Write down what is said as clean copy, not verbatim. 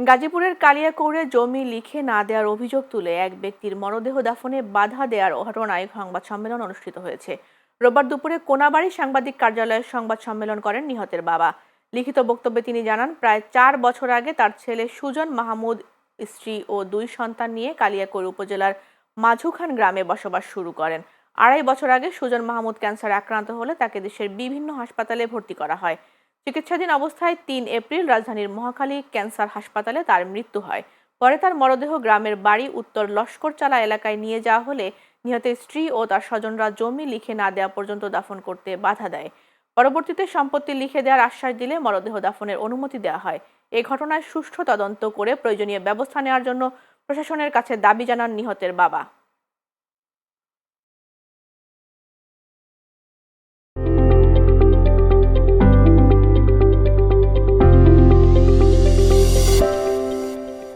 গাজীপুরের কালিয়াকৈরে জমি লিখে না দেওয়ার অভিযোগ তুলে এক ব্যক্তির মরদেহ দাফনে বাধা দেওয়ার ঘটনায় সংবাদ সম্মেলন অনুষ্ঠিত হয়েছে। রোববার দুপুরে কোনাবাড়ী সাংবাদিক কার্যালয়ে সংবাদ সম্মেলন করেন নিহতের বাবা। লিখিত বক্তব্যে তিনি জানান, প্রায় 4 বছর আগে তার ছেলে সুজন মাহমুদ স্ত্রী ও 2 সন্তান নিয়ে কালিয়াকৈর উপজেলার মাঝুখান গ্রামে বসবাস শুরু করেন। 2.5 বছর আগে সুজন মাহমুদ ক্যান্সারে আক্রান্ত হলে তাকে দেশের বিভিন্ন হাসপাতালে ভর্তি করা হয়। চিকিৎসাধীন অবস্থায় 3 এপ্রিল রাজধানীর মহাখালী ক্যান্সার হাসপাতালে তার মৃত্যু হয়। পরে তার মরদেহ গ্রামের বাড়ি উত্তর লস্করচালা এলাকায় নিয়ে যাওয়া হলে নিহতের স্ত্রী ও তার স্বজনরা জমি লিখে না দেওয়া পর্যন্ত দাফন করতে বাধা দেয়। পরবর্তীতে সম্পত্তি লিখে দেওয়ার আশ্বাস দিলে মরদেহ দাফনের অনুমতি দেওয়া হয়। এই ঘটনায় সুষ্ঠু তদন্ত করে প্রয়োজনীয় ব্যবস্থা নেওয়ার জন্য প্রশাসনের কাছে দাবি জানান নিহতের বাবা।